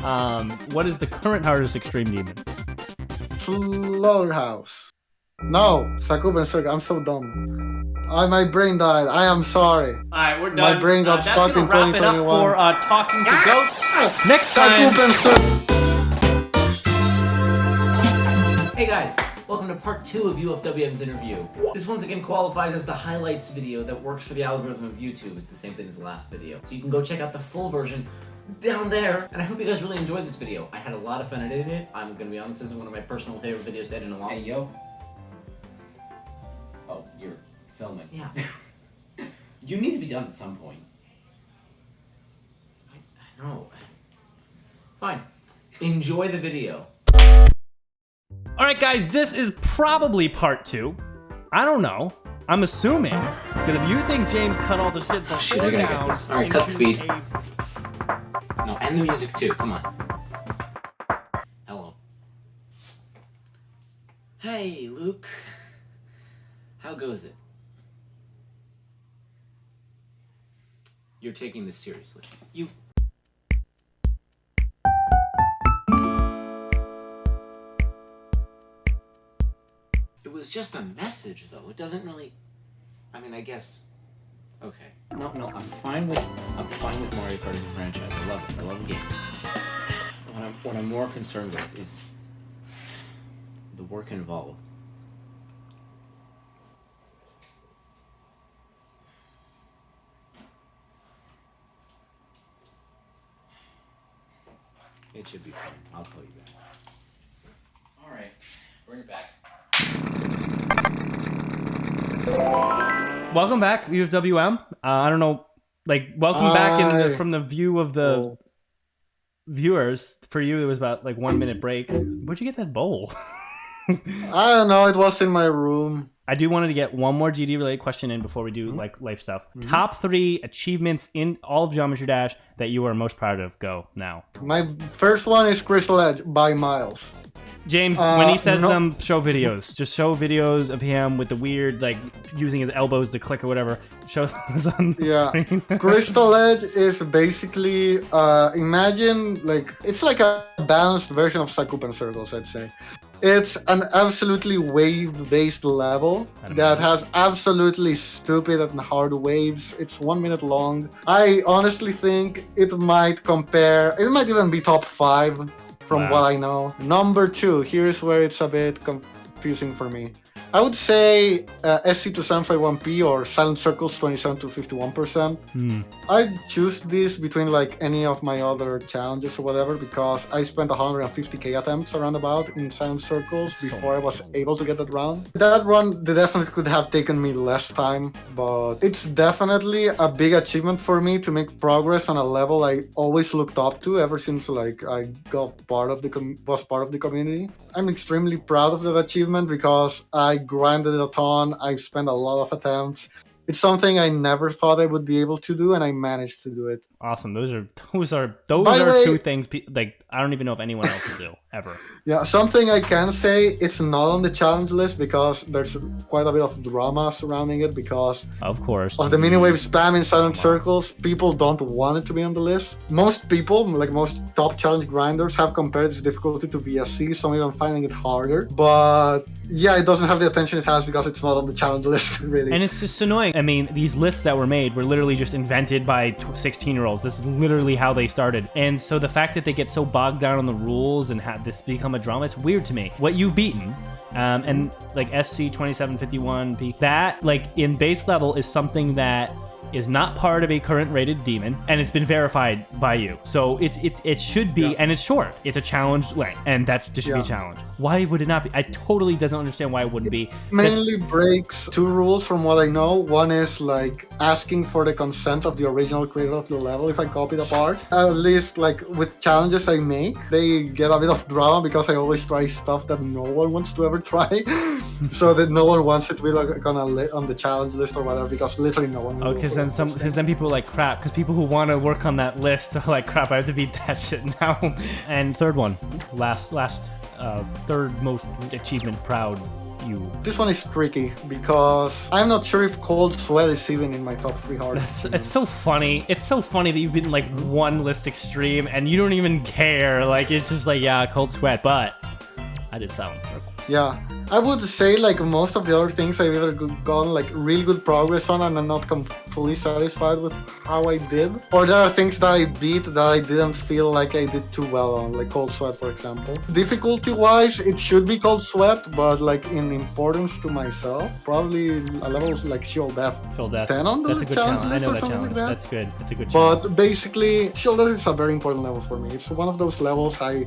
What is the current hardest extreme demon? Slaughterhouse. No, Sakuben Circle. I'm so dumb. My brain died. I am sorry. All right, we're done. My brain got stuck in 2021. That's gonna wrap it up for talking to goats. Next time. Hey guys, welcome to part 2 of UFWM's interview. This once again qualifies as the highlights video that works for the algorithm of YouTube. It's the same thing as the last video. So you can go check out the full version down there. And I hope you guys really enjoyed this video. I had a lot of fun editing it. I'm gonna be honest, this is one of my personal favorite videos to edit in a while. Hey, yo. Oh, you're filming. Yeah. You need to be done at some point. I know. Fine. Enjoy the video. Alright guys, this is probably part 2. I don't know. I'm assuming. Because if you think James cut all the shit before Shit, I gotta get this. Alright, cut the feed. No, and the music too, come on. Hello. Hey, Luke. How goes it? You're taking this seriously. You... It was just a message, though. It doesn't really... I mean, I guess... Okay. No, I'm fine with Mario Kart as a franchise. I love it. I love the game. What I'm more concerned with is the work involved. It should be fun. I'll tell you that. All right, bring it back. Welcome back, UFWM. I don't know, like, welcome back from the view of the viewers. For you, it was about like 1 minute break. Where'd you get that bowl? I don't know. It was in my room. I do wanted to get one more GD related question in before we do like life stuff. Top 3 achievements in all of Geometry Dash that you are most proud of. Go now. My first one is Crystal Edge by miles. James, when he says them, show videos. Just show videos of him with the weird, like, using his elbows to click or whatever. Show those on the screen. Crystal Edge is basically, imagine, like, it's like a balanced version of Sakupen Circles, I'd say. It's an absolutely wave-based level that has absolutely stupid and hard waves. It's 1 minute long. I honestly think it might even be top 5 from what I know. Number 2, here's where it's a bit confusing for me. I would say SC2751P or Silent Circles 27 to 51%. I'd choose this between like any of my other challenges or whatever because I spent 150k attempts around about in Silent Circles before I was able to get that round. That run definitely could have taken me less time, but it's definitely a big achievement for me to make progress on a level I always looked up to ever since like I was part of the community. I'm extremely proud of that achievement because I grinded a ton. I spent a lot of attempts. It's something I never thought I would be able to do, and I managed to do it. Awesome. Those are 2 things like I don't even know if anyone else will do ever. Yeah, something I can say, it's not on the challenge list because there's quite a bit of drama surrounding it because of course of the mini-wave spam in Silent Circles. People don't want it to be on the list. Most people, like most top challenge grinders, have compared its difficulty to VSC, some even finding it harder. But yeah, it doesn't have the attention it has because it's not on the challenge list, really. And it's just annoying. I mean, these lists that were made were literally just invented by 16-year-olds. This is literally how they started. And so the fact that they get so bogged down on the rules and have this become a drama, it's weird to me. What you've beaten, and like SC2751P, that like in base level is something that is not part of a current rated demon, and it's been verified by you. So it should be, and it's short. It's a challenge length, and that just should be a challenge. Why would it not be? I totally doesn't understand why it wouldn't be. Mainly breaks 2 rules from what I know. One is like asking for the consent of the original creator of the level if I copy the part. At least like with challenges I make, they get a bit of drama because I always try stuff that no one wants to ever try. So that no one wants it to be like on the challenge list or whatever because literally no one will. Oh, because then people are like crap, because people who want to work on that list are like crap, I have to beat that shit now. And third one, last third most achievement proud you. This one is tricky because I'm not sure if Cold Sweat is even in my top 3 hardest. It's so funny. It's so funny that you've been like one list extreme and you don't even care. Like it's just like, yeah, Cold Sweat, but I did Silent Circle. Yeah, I would say like most of the other things I've ever gotten like really good progress on, and I'm not fully satisfied with how I did. Or there are things that I beat that I didn't feel like I did too well on, like Cold Sweat, for example. Difficulty-wise, it should be Cold Sweat, but like in importance to myself, probably a level like Shield Death. Shield Death. 10 on the That's a good challenge challenge. I list know or that something challenge. like that. That's good. It's a good challenge. But basically, Shield Death is a very important level for me. It's one of those levels I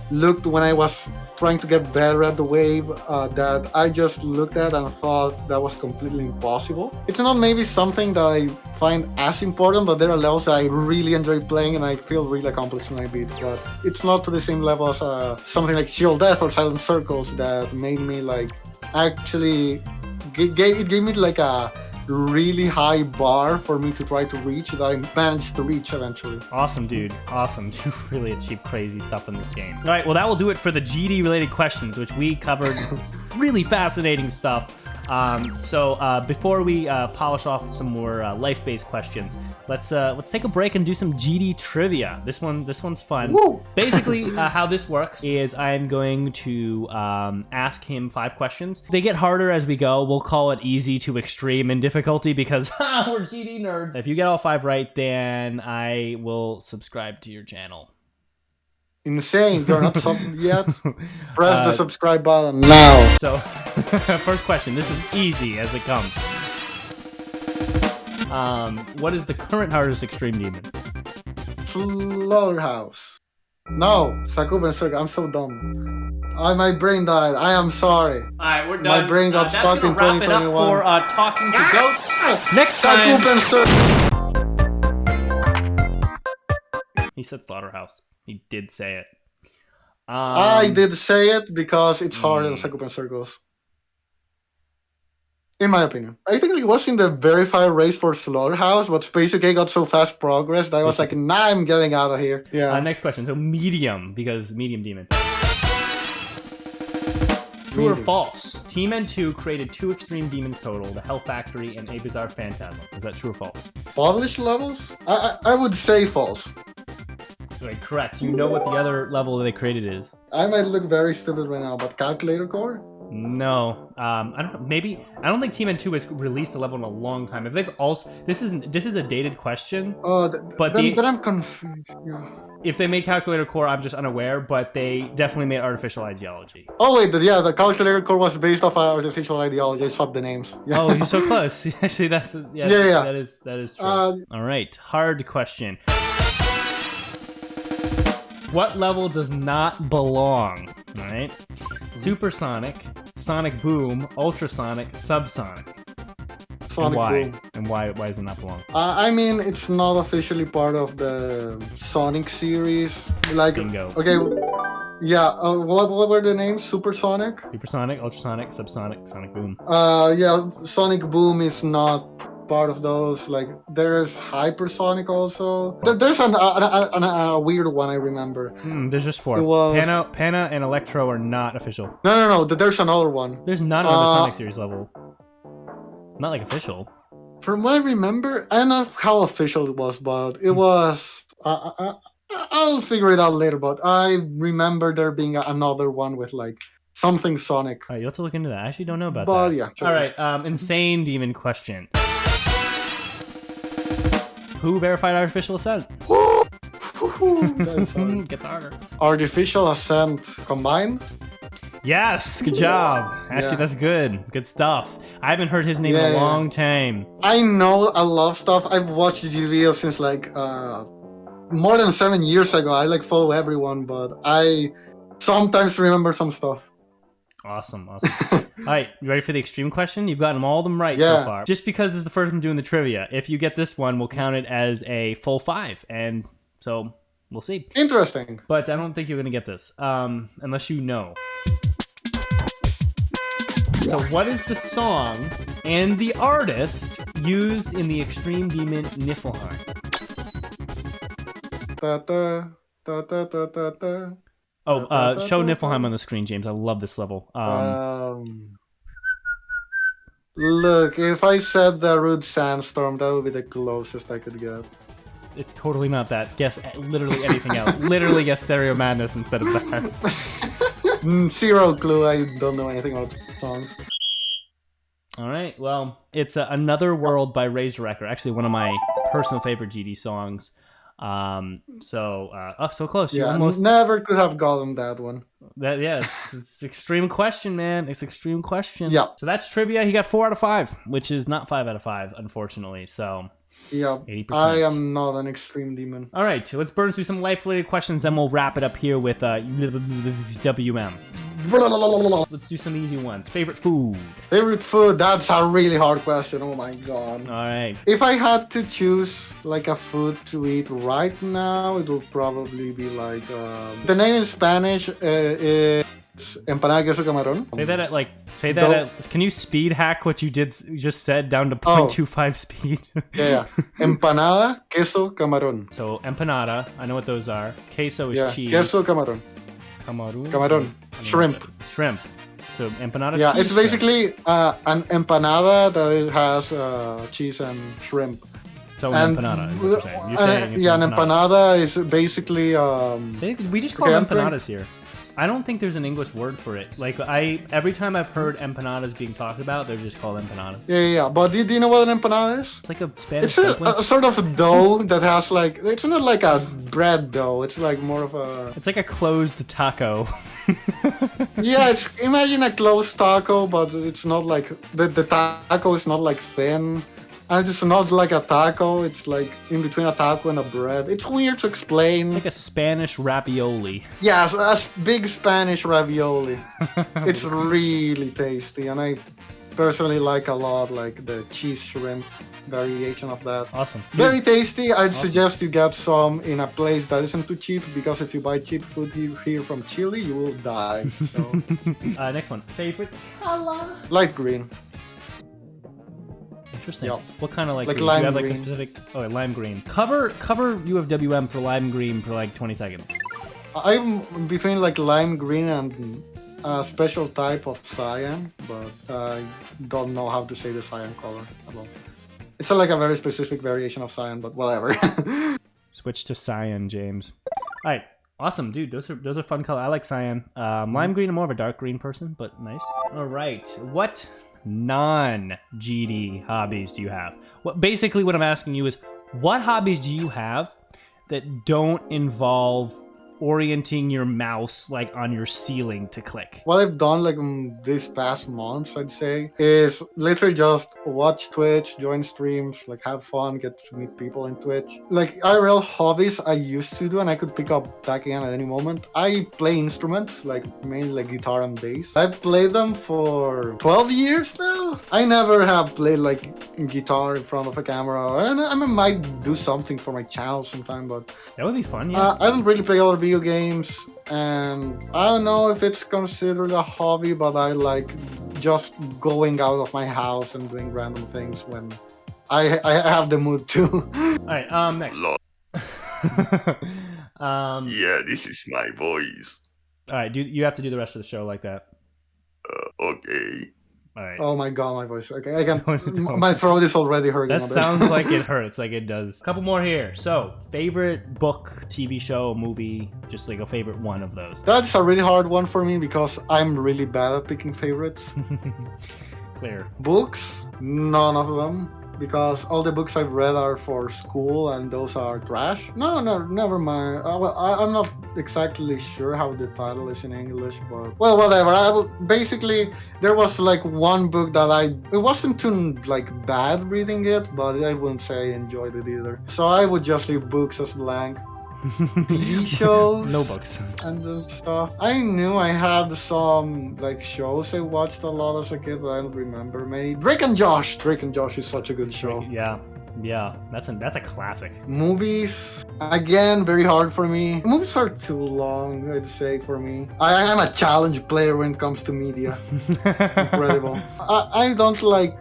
looked when I was trying to get better at the wave that I just looked at and thought that was completely impossible. It's not maybe something that I find as important, but there are levels that I really enjoy playing and I feel really accomplished when I beat. But it's not to the same level as something like Shield Death or Silent Circles that made me like actually it gave me like a really high bar for me to try to reach that I managed to reach eventually. Awesome, dude. Awesome. You really achieved crazy stuff in this game. All right, well, that will do it for the GD related questions, which we covered really fascinating stuff. So before we polish off some more life-based questions, let's take a break and do some GD trivia. This one's fun. Woo! Basically, how this works is I'm going to ask him 5 questions. They get harder as we go. We'll call it easy to extreme in difficulty because we're GD nerds. If you get all 5 right, then I will subscribe to your channel. Insane, you're not subbed yet? Press the subscribe button now. So, first question. This is easy as it comes. What is the current hardest extreme demon? Slaughterhouse. No, Sakuben Circle. I'm so dumb. My brain died. I am sorry. All right, we're done. My brain got stuck in 2021. That's gonna wrap it up for talking to goats. Next time. Sakuben Circle. He said Slaughterhouse. He did say it. I did say it because it's harder than Sakuben Circles. In my opinion. I think it was in the verified race for Slaughterhouse, but Space UK got so fast progress that I was like, nah, I'm getting out of here. Yeah. Next question. So medium, because medium demon. True or false? Team N2 created 2 extreme demons total, the Hell Factory and A Bizarre Phantasm. Is that true or false? Published levels? I would say false. Right, correct. You know what the other level that they created is. I might look very stupid right now, but Calculator Core? No. I don't know. Maybe. I don't think Team N2 has released a level in a long time. If they've also. This is a dated question. But then I'm confused. Yeah. If they made Calculator Core, I'm just unaware, but they definitely made Artificial Ideology. Oh wait, the Calculator Core was based off Artificial Ideology. I swapped the names. Yeah. Oh, you're so close. Actually, that's yeah. That is true. All right, hard question. What level does not belong? All right, Supersonic, Sonic Boom, Ultrasonic, Subsonic. Sonic Boom. And why does it not belong? I mean, it's not officially part of the Sonic series. Like, Bingo. Okay, yeah. What were the names? Supersonic, Ultrasonic, Subsonic, Sonic Boom. Yeah. Sonic Boom is not part of those. Like, there's Hypersonic also. There's a weird one I remember. There's just 4. It was... Pana and Electro are not official. No. There's another one. There's not another Sonic series level. Not like official. From what I remember, I don't know how official it was, but it was. I'll figure it out later. But I remember there being another one with like something Sonic. All right, you'll have to look into that. I actually don't know about but that. Yeah. All right, insane demon question. Who verified Artificial Ascent? Gets harder. Artificial Ascent combined? Yes, good job. Actually, that's good. Good stuff. I haven't heard his name in a long time. I know a lot of stuff. I've watched his videos since like more than 7 years ago. I like follow everyone, but I sometimes remember some stuff. Awesome. All right, you ready for the extreme question? You've gotten all of them right so far. Just because this is the first one doing the trivia, if you get this one, we'll count it as a full 5. And so we'll see. Interesting. But I don't think you're going to get this, unless you know. So what is the song and the artist used in the Extreme Demon Niflheim? Show Niflheim on the screen, James. I love this level. Look, if I said the Rude Sandstorm, that would be the closest I could get. It's totally not that. Guess literally anything else. Literally guess Stereo Madness instead of that. Zero clue. I don't know anything about songs. All right. Well, it's Another World by Razor Wrecker. Actually, one of my personal favorite GD songs. So close. You Yeah, almost never could have gotten that one. It's extreme question, man. It's extreme question. Yeah. So that's trivia. He got 4 out of 5, which is not 5 out of 5, unfortunately. So Yeah, 80%. I am not an extreme demon. All right, let's burn through some life-related questions, then we'll wrap it up here with UFWM. Let's do some easy ones. Favorite food? Favorite food? That's a really hard question. Oh my god. All right. If I had to choose like a food to eat right now, it would probably be like the name in Spanish is empanada queso camarón. Say that at, can you speed hack what you just said down to 0.25 speed? Yeah. Empanada queso camarón. So empanada, I know what those are. Queso is cheese. Queso camarón. Camarón. Shrimp. So empanada. Yeah, cheese, it's basically an empanada that has cheese and shrimp. So an empanada is what you're saying. You're saying it's an empanada is basically we just call them empanadas here. I don't think there's an English word for it. Like every time I've heard empanadas being talked about, they're just called empanadas. Yeah. But do you know what an empanada is? It's like a Spanish. It's a sort of dough that has like, it's not like a bread dough. It's like more of a. It's like a closed taco. Yeah, imagine a closed taco, but it's not like the taco is not like thin. And it's not like a taco, it's like in between a taco and a bread. It's weird to explain. It's like a Spanish ravioli. Yeah, a big Spanish ravioli. It's really tasty, and I personally like a lot like the cheese shrimp variation of that. Awesome. Very tasty. I'd suggest you get some in a place that isn't too cheap, because if you buy cheap food here from Chile, you will die. So. Next one. Favorite color? Light green. Interesting. Yep. What kind of like green? lime Do you have like a green. specific? Oh, lime green. Cover UFWM for lime green for like 20 seconds. I'm between like lime green and a special type of cyan, but I don't know how to say the cyan color at all. It's like a very specific variation of cyan, but whatever. Switch to cyan, James. All right. Awesome, dude. Those are fun color. I like cyan. Lime green. I'm more of a dark green person, but nice. All right. What non-GD hobbies do you have? Basically what I'm asking you is, what hobbies do you have that don't involve orienting your mouse like on your ceiling to click? What I've done like these past months, I'd say, is literally just watch Twitch, join streams, like have fun, get to meet people in Twitch. Like IRL hobbies I used to do, and I could pick up back again at any moment. I play instruments, like mainly like guitar and bass. I've played them for 12 years now. I never have played like guitar in front of a camera. I might do something for my channel sometime, but that would be fun. Yeah. I don't really play other video games, and I don't know if it's considered a hobby, but I like just going out of my house and doing random things when I have the mood to. Alright, next. Yeah, this is my voice. Alright, you have to do the rest of the show like that. Okay. All right. Oh my god, my voice. Okay, I can. Don't. My throat is already hurting. That sounds like it hurts, like it does. A couple more here. So, favorite book, TV show, movie, just like a favorite one of those. That's a really hard one for me because I'm really bad at picking favorites. Clear. Books, none of them. Because all the books I've read are for school, and those are trash. No, never mind. I'm not exactly sure how the title is in English, but well, whatever. Basically, there was like one book that it wasn't too like bad reading it, but I wouldn't say I enjoyed it either. So I would just leave books as blank. TV shows, no books, and this stuff. I knew I had some like shows I watched a lot as a kid, but I don't remember many. Drake and Josh is such a good show. Yeah, that's a classic. Movies, again, very hard for me. Movies are too long, I'd say, for me. I'm a challenge player when it comes to media. Incredible. I don't like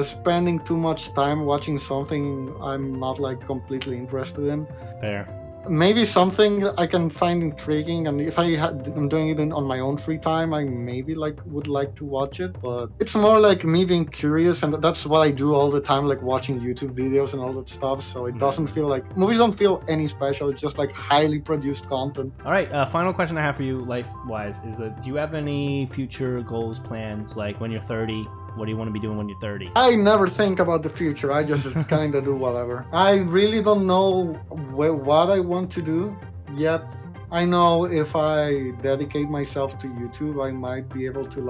spending too much time watching something I'm not like completely interested in. Fair. maybe something I can find intriguing, and if I'm doing it on my own free time, I maybe would like to watch it. But it's more like me being curious, and that's what I do all the time, like watching YouTube videos and all that stuff. So it doesn't feel like movies don't feel any special. It's just like highly produced content. All right, final question I have for you, life-wise, is do you have any future goals, plans, like when you're 30? What do you want to be doing when you're 30? I never think about the future. I just kind of do whatever. I really don't know what I want to do yet. I know if I dedicate myself to YouTube, I might be able to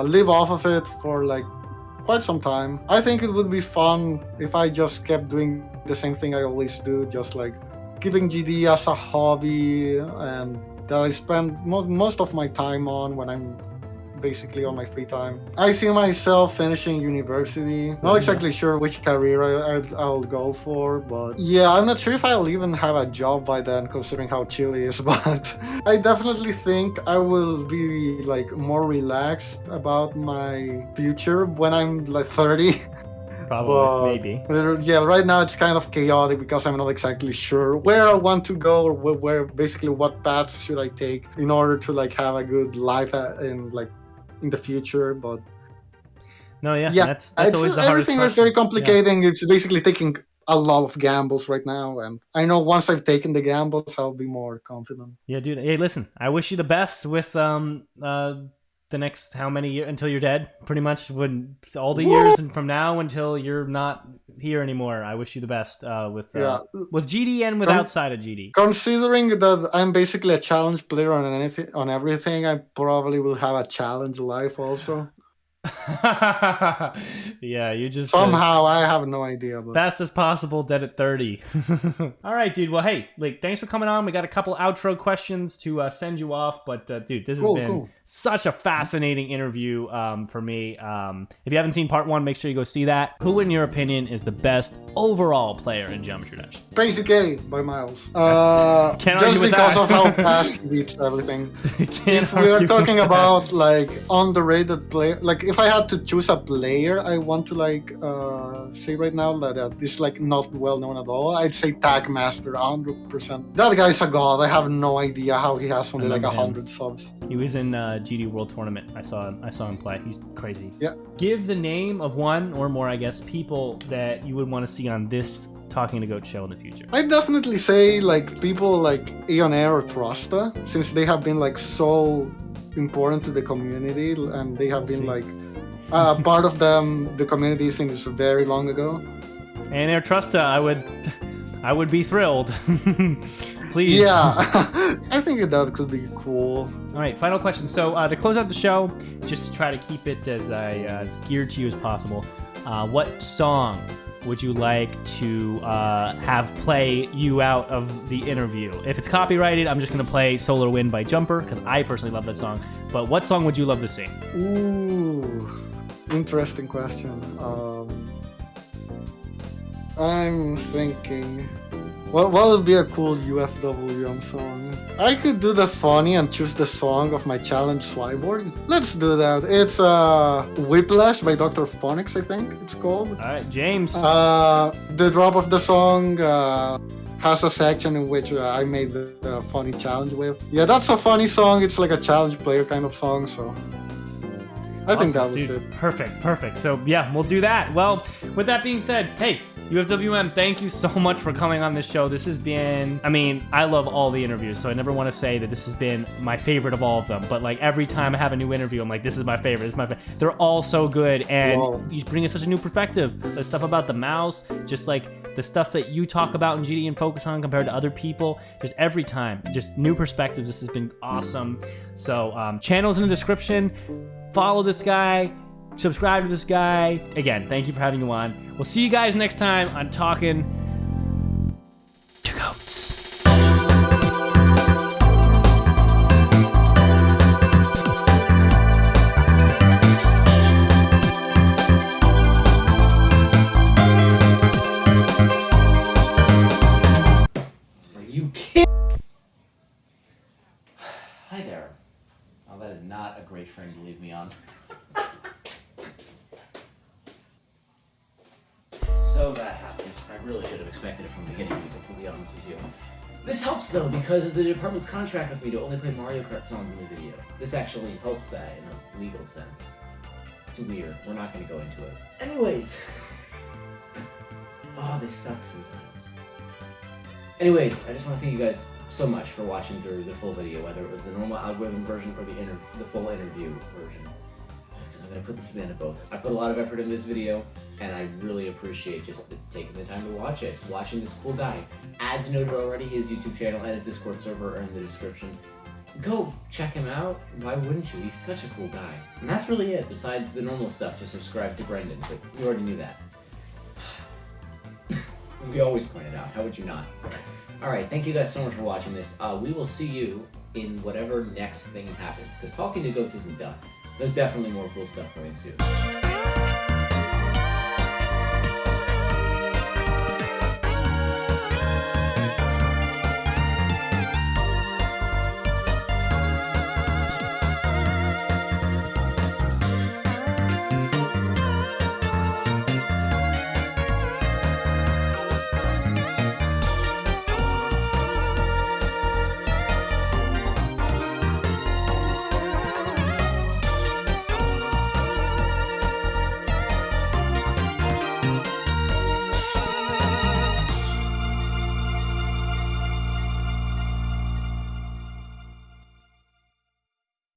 live off of it for quite some time. I think it would be fun if I just kept doing the same thing I always do, just keeping GD as a hobby, and that I spend most of my time on when I'm basically on my free time. I see myself finishing university. Not exactly sure which career I'll go for, but yeah, I'm not sure if I'll even have a job by then, considering how chill it is. But I definitely think I will be more relaxed about my future when I'm 30. Probably, But maybe. yeah, right now it's kind of chaotic because I'm not exactly sure where I want to go, or where basically what paths should I take in order to have a good life in the future. But no, yeah, that's it's, always the hardest everything question. is very complicating. It's basically taking a lot of gambles right now, and I know once I've taken the gambles, I'll be more confident. Yeah, dude. Hey, listen, I wish you the best with the next how many years until you're dead, pretty much, when all the years and from now until you're not here anymore. I wish you the best with GD and with outside of GD. Considering that I'm basically a challenge player on everything, I probably will have a challenge life also. Yeah, you just somehow I have no idea, but fast as possible, dead at 30. All right, dude. Well, hey, thanks for coming on. We got a couple outro questions to send you off, but dude, this has been such a fascinating interview for me. If you haven't seen part 1, make sure you go see that. Who, in your opinion, is the best overall player in Geometry Dash? Basic A by miles. Can't just argue with because that. of how fast he beats everything. If we are talking about underrated player, if I had to choose a player I want to say right now that is not well known at all, I'd say Tag Master 100%. That guy's a god. I have no idea how he has only 100 subs. He was in GD World Tournament. I saw him play. He's crazy. Yeah. Give the name of one or more, I guess, people that you would want to see on this Talking to Goat show in the future. I'd definitely say people like Aeon Air or Trusta, since they have been so important to the community, and they have been part of the community since very long ago. And Air Trusta, I would be thrilled. Please. Yeah, I think that could be cool. All right, final question. So to close out the show, just to try to keep it as geared to you as possible, what song would you like to have play you out of the interview? If it's copyrighted, I'm just going to play Solar Wind by Jumper, because I personally love that song. But what song would you love to sing? Ooh, interesting question. I'm thinking, what would be a cool UFWM song? I could do the funny and choose the song of my challenge Slyboard. Let's do that. It's Whiplash by Dr. Phonics, I think it's called. All right, James. The drop of the song has a section in which I made the funny challenge with. Yeah, that's a funny song. It's like a challenge player kind of song, so I think that was it. Perfect. So yeah, we'll do that. Well, with that being said, hey, UFWM, thank you so much for coming on this show. This has been, I love all the interviews, so I never want to say that this has been my favorite of all of them, but every time I have a new interview, I'm like, this is my favorite, They're all so good, and you bring us such a new perspective. The stuff about the mouse, just the stuff that you talk about in GD and focus on compared to other people, just every time, just new perspectives. This has been awesome. So channel's in the description. Follow this guy. Subscribe to this guy. Again, thank you for having you on. We'll see you guys next time on Talking to Goats. Are you kidding? Hi there. Oh, that is not a great frame to leave me on. So that happened. I really should have expected it from the beginning, to be completely honest with you. This helps though because of the department's contract with me to only play Mario Kart songs in the video. This actually helps that in a legal sense. It's weird. We're not going to go into it. Anyways. Oh, this sucks sometimes. Anyways, I just want to thank you guys so much for watching through the full video, whether it was the normal algorithm version or the full interview version. Because I'm going to put this at the end of both. I put a lot of effort in this video, and I really appreciate just taking the time to watch it. Watching this cool guy. As noted already, his YouTube channel and his Discord server are in the description. Go check him out. Why wouldn't you? He's such a cool guy. And that's really it, besides the normal stuff to subscribe to Brendan, but you already knew that. We always point it out. How would you not? Alright, thank you guys so much for watching this. We will see you in whatever next thing happens, because talking to goats isn't done. There's definitely more cool stuff coming soon.